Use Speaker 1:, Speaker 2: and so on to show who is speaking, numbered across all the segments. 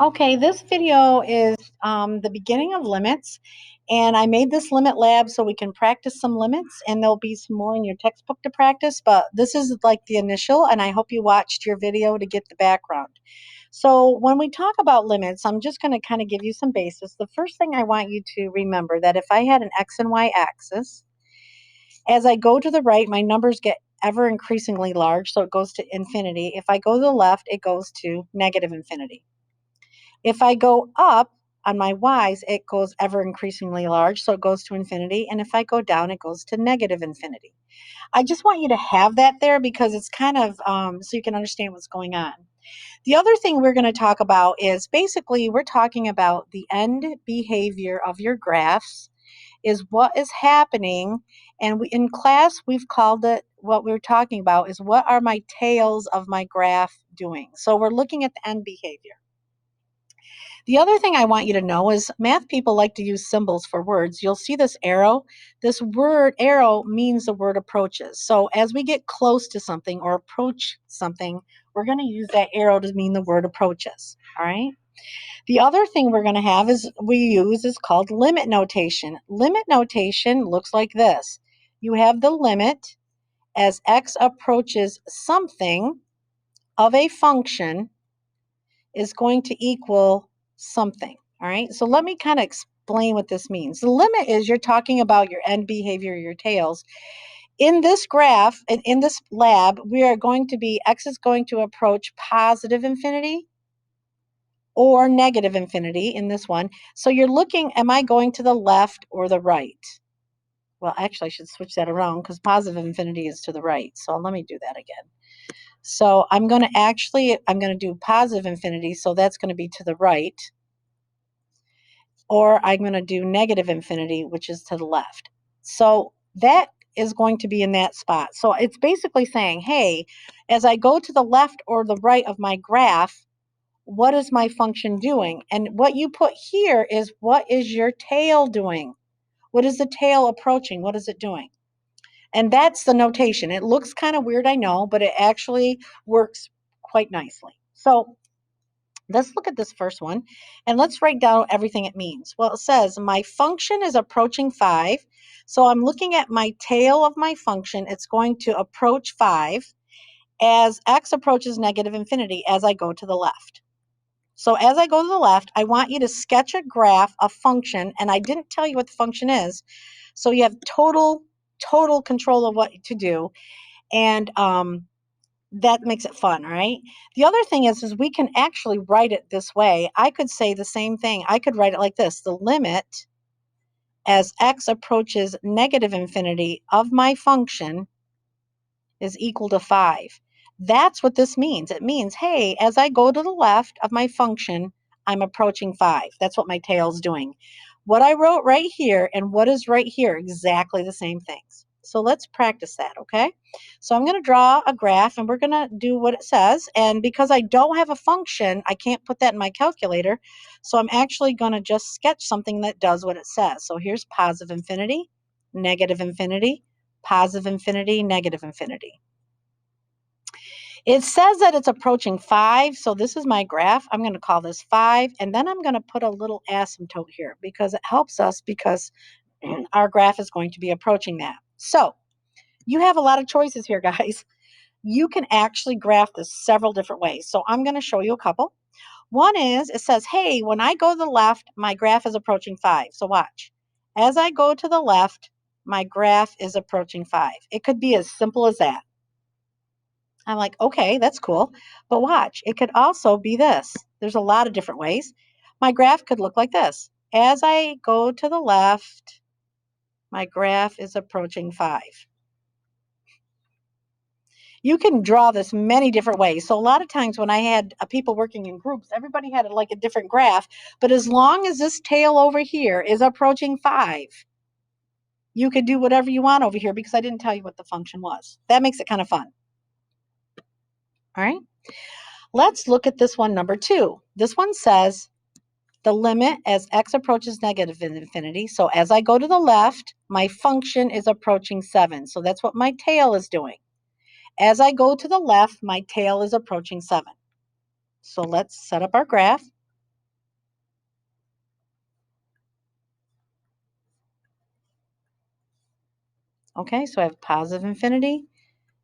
Speaker 1: Okay, this video is the beginning of limits, and I made this limit lab so we can practice some limits, and there'll be some more in your textbook to practice, but this is like the initial, and I hope you watched your video to get the background. So when we talk about limits, I'm just going to kind of give you some basis. The first thing I want you to remember that if I had an x and y axis, as I go to the right, my numbers get ever increasingly large, so it goes to infinity. If I go to the left, it goes to negative infinity. If I go up on my y's, it goes ever increasingly large, so it goes to infinity. And if I go down, it goes to negative infinity. I just want you to have that there because it's kind of so you can understand what's going on. The other thing we're going to talk about is basically we're talking about the end behavior of your graphs, is what is happening. And in class, we've called it, what we're talking about is what are my tails of my graph doing? So we're looking at the end behavior. The other thing I want you to know is math people like to use symbols for words. You'll see this arrow. This word arrow means the word approaches. So as we get close to something or approach something, we're going to use that arrow to mean the word approaches. All right. The other thing we're going to have is called limit notation. Limit notation looks like this. You have the limit as x approaches something of a function is going to equal something. All right, so let me kind of explain what this means. The limit is you're talking about your end behavior, your tails. In this graph, and in this lab, we are going to be, x is going to approach positive infinity or negative infinity in this one. So you're looking, am I going to the left or the right? Well, actually, I should switch that around because positive infinity is to the right. So let me do that again. So I'm going to do positive infinity, so that's going to be to the right. Or I'm going to do negative infinity, which is to the left. So that is going to be in that spot. So it's basically saying, hey, as I go to the left or the right of my graph, what is my function doing? And what you put here is what is your tail doing? What is the tail approaching? What is it doing? And that's the notation. It looks kind of weird, I know, but it actually works quite nicely. So let's look at this first one and let's write down everything it means. Well, it says my function is approaching 5. So I'm looking at my tail of my function. It's going to approach 5 as x approaches negative infinity as I go to the left. So as I go to the left, I want you to sketch a graph, a function, and I didn't tell you what the function is. So you have total control of what to do. And that makes it fun, right? The other thing is we can actually write it this way. I could say the same thing. I could write it like this. The limit as x approaches negative infinity of my function is equal to 5. That's what this means. It means, hey, as I go to the left of my function, I'm approaching 5. That's what my tail's doing. What I wrote right here and what is right here, exactly the same things. So let's practice that, okay? So I'm going to draw a graph and we're going to do what it says. And because I don't have a function, I can't put that in my calculator. So I'm actually going to just sketch something that does what it says. So here's positive infinity, negative infinity, positive infinity, negative infinity. It says that it's approaching 5, so this is my graph. I'm going to call this 5, and then I'm going to put a little asymptote here because it helps us because our graph is going to be approaching that. So you have a lot of choices here, guys. You can actually graph this several different ways. So I'm going to show you a couple. One is, it says, hey, when I go to the left, my graph is approaching 5. So watch. As I go to the left, my graph is approaching 5. It could be as simple as that. I'm like, okay, that's cool. But watch, it could also be this. There's a lot of different ways. My graph could look like this. As I go to the left, my graph is approaching 5. You can draw this many different ways. So a lot of times when I had people working in groups, everybody had like a different graph. But as long as this tail over here is approaching 5, you could do whatever you want over here because I didn't tell you what the function was. That makes it kind of fun. All right. Let's look at this one, number 2. This one says the limit as x approaches negative infinity. So as I go to the left, my function is approaching 7. So that's what my tail is doing. As I go to the left, my tail is approaching 7. So let's set up our graph. Okay, so I have positive infinity,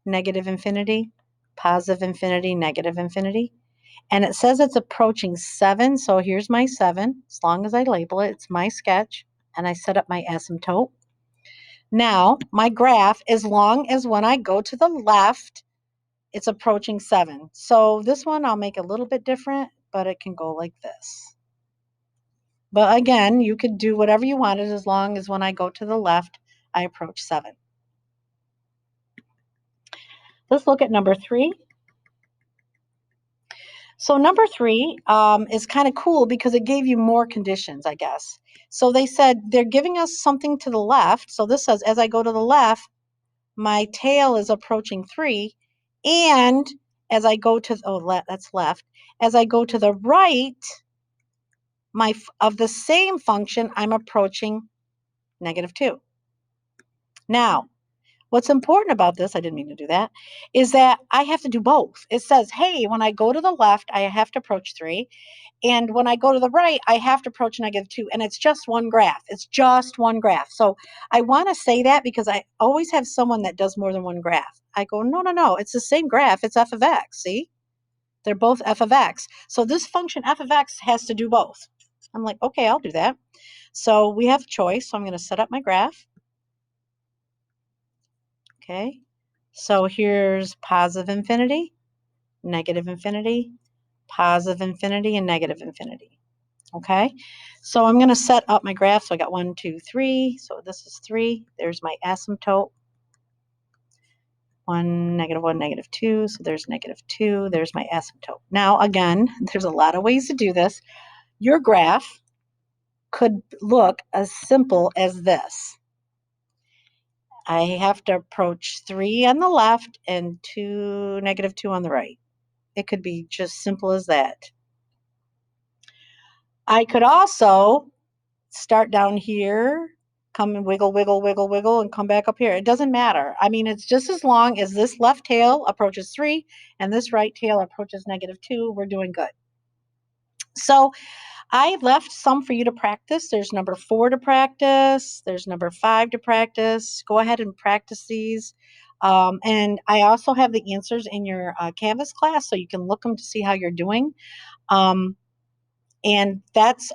Speaker 1: negative infinity, positive infinity, negative infinity. And it says it's approaching 7, so here's my 7. As long as I label it, it's my sketch, and I set up my asymptote. Now, my graph, as long as when I go to the left, it's approaching 7. So this one I'll make a little bit different, but it can go like this. But again, you could do whatever you wanted as long as when I go to the left, I approach 7. Let's look at number 3. So number 3 is kind of cool because it gave you more conditions, I guess. So they said they're giving us something to the left. So this says, as I go to the left, my tail is approaching 3. And as I go to, that's left. As I go to the right, of the same function, I'm approaching -2. Now, what's important about this, I didn't mean to do that, is that I have to do both. It says, hey, when I go to the left, I have to approach 3. And when I go to the right, I have to approach -2. And it's just one graph. It's just one graph. So I want to say that because I always have someone that does more than one graph. I go, no, no, no. It's the same graph. It's f of x. See? They're both f of x. So this function f of x has to do both. I'm like, okay, I'll do that. So we have choice. So I'm going to set up my graph. Okay. So here's positive infinity, negative infinity, positive infinity, and negative infinity. Okay. So I'm going to set up my graph. So I got 1, 2, 3. So this is 3. There's my asymptote. 1, -1, -2. So there's -2. There's my asymptote. Now, again, there's a lot of ways to do this. Your graph could look as simple as this. I have to approach 3 on the left and -2 on the right. It could be just simple as that. I could also start down here, come and wiggle, wiggle, wiggle, wiggle, and come back up here. It doesn't matter. I mean, it's just as long as this left tail approaches 3 and this right tail approaches -2, we're doing good. So I left some for you to practice. There's number 4 to practice. There's number 5 to practice. Go ahead and practice these. And I also have the answers in your Canvas class, so you can look them to see how you're doing. And that's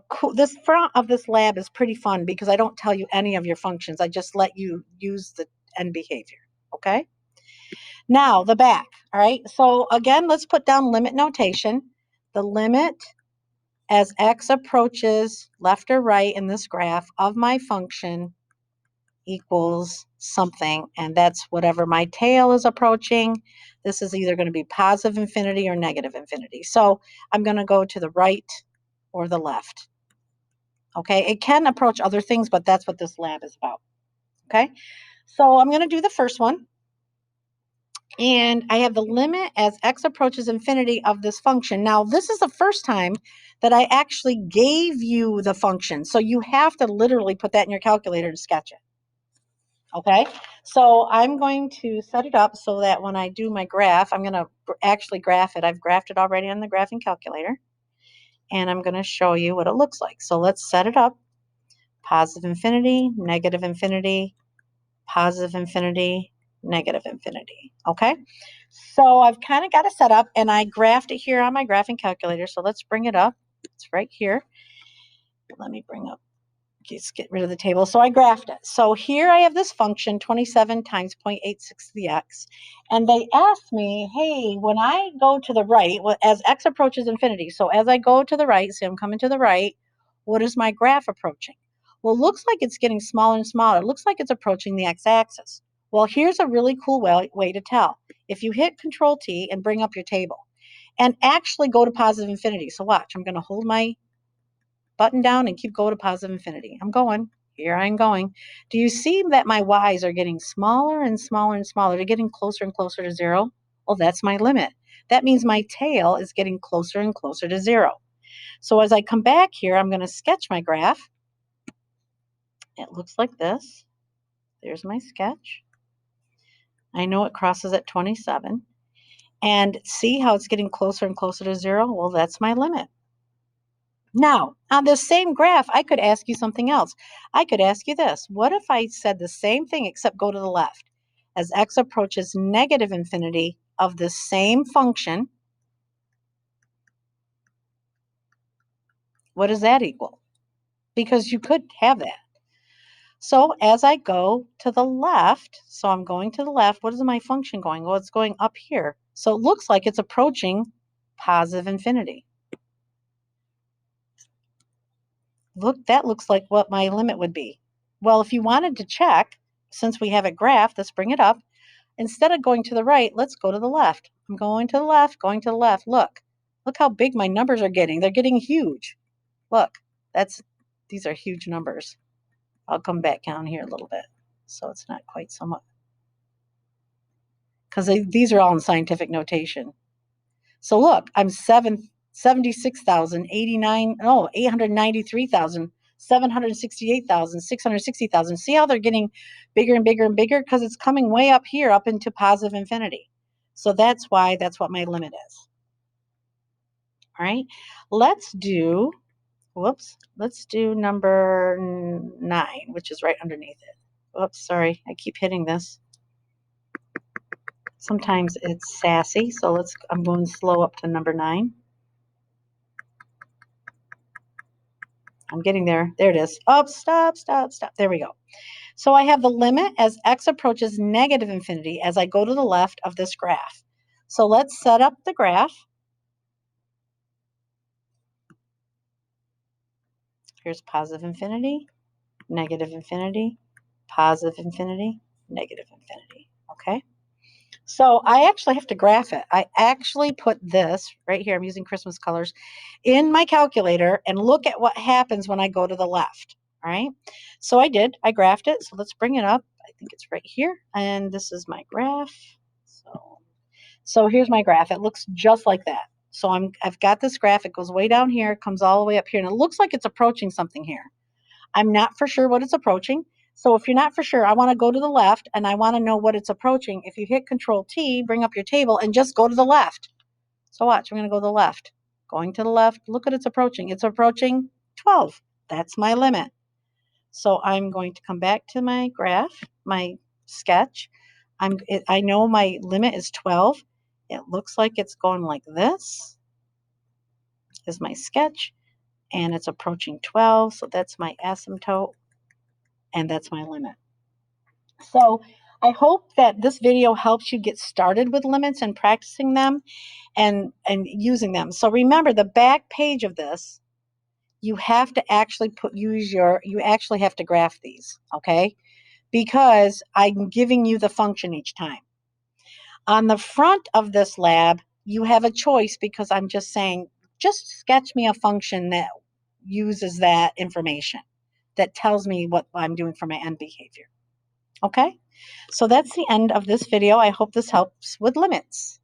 Speaker 1: cool. This front of this lab is pretty fun because I don't tell you any of your functions. I just let you use the end behavior. Okay. Now the back. All right. So again, let's put down limit notation. The limit as x approaches left or right in this graph of my function equals something, and that's whatever my tail is approaching. This is either going to be positive infinity or negative infinity. So I'm going to go to the right or the left. Okay, it can approach other things, but that's what this lab is about. Okay, so I'm going to do the first one. And I have the limit as x approaches infinity of this function. Now, this is the first time that I actually gave you the function. So you have to literally put that in your calculator to sketch it. Okay, so I'm going to set it up so that when I do my graph, I'm going to actually graph it. I've graphed it already on the graphing calculator. And I'm going to show you what it looks like. So let's set it up. Positive infinity, negative infinity, positive infinity, negative infinity. Okay, so I've kind of got it set up and I graphed it here on my graphing calculator. So let's bring it up. It's right here. Let me bring up, let's get rid of the table. So I graphed it. So here I have this function 27 times 0.86 to the x. And they asked me, hey, when I go to the right, as x approaches infinity, so as I go to the right, see I'm coming to the right, what is my graph approaching? Well, it looks like it's getting smaller and smaller. It looks like it's approaching the x-axis. Well, here's a really cool way to tell. If you hit Control T and bring up your table and actually go to positive infinity. So watch, I'm going to hold my button down and keep going to positive infinity. I'm going. Here I'm going. Do you see that my y's are getting smaller and smaller and smaller? They're getting closer and closer to 0. Well, that's my limit. That means my tail is getting closer and closer to 0. So as I come back here, I'm going to sketch my graph. It looks like this. There's my sketch. I know it crosses at 27. And see how it's getting closer and closer to 0? Well, that's my limit. Now, on this same graph, I could ask you something else. I could ask you this. What if I said the same thing except go to the left? As x approaches negative infinity of the same function, what does that equal? Because you could have that. So as I go to the left, so I'm going to the left, what is my function going? Well, it's going up here. So it looks like it's approaching positive infinity. Look, that looks like what my limit would be. Well, if you wanted to check, since we have a graph, let's bring it up. Instead of going to the right, let's go to the left. I'm going to the left, going to the left. Look how big my numbers are getting. They're getting huge. Look, these are huge numbers. I'll come back down here a little bit so it's not quite so much, because these are all in scientific notation. So look, I'm 893,000, 768,000, 660,000. See how they're getting bigger and bigger and bigger? Because it's coming way up here, up into positive infinity. So that's what my limit is. All right, let's do number 9, which is right underneath it. Whoops, sorry, I keep hitting this. Sometimes it's sassy, so I'm going slow up to number 9. I'm getting there. There it is. Oh, stop. There we go. So I have the limit as x approaches negative infinity as I go to the left of this graph. So let's set up the graph. Here's positive infinity, negative infinity, positive infinity, negative infinity. Okay. So I actually have to graph it. I actually put this right here, I'm using Christmas colors, in my calculator and look at what happens when I go to the left. All right. So I did. I graphed it. So let's bring it up. I think it's right here. And this is my graph. So here's my graph. It looks just like that. So I've got this graph. It goes way down here, comes all the way up here, and it looks like it's approaching something here. I'm not for sure what it's approaching. So if you're not for sure, I want to go to the left and I want to know what it's approaching. If you hit Control T, bring up your table and just go to the left. So watch, I'm going to go to the left. Going to the left, look what it's approaching. It's approaching 12. That's my limit. So I'm going to come back to my graph, my sketch. I know my limit is 12. It looks like it's going like this is my sketch, and it's approaching 12. So that's my asymptote, and that's my limit. So I hope that this video helps you get started with limits and practicing them and using them. So remember, the back page of this, you have to actually you actually have to graph these, okay? Because I'm giving you the function each time. On the front of this lab, you have a choice because I'm just saying, just sketch me a function that uses that information, that tells me what I'm doing for my end behavior. Okay? So that's the end of this video. I hope this helps with limits.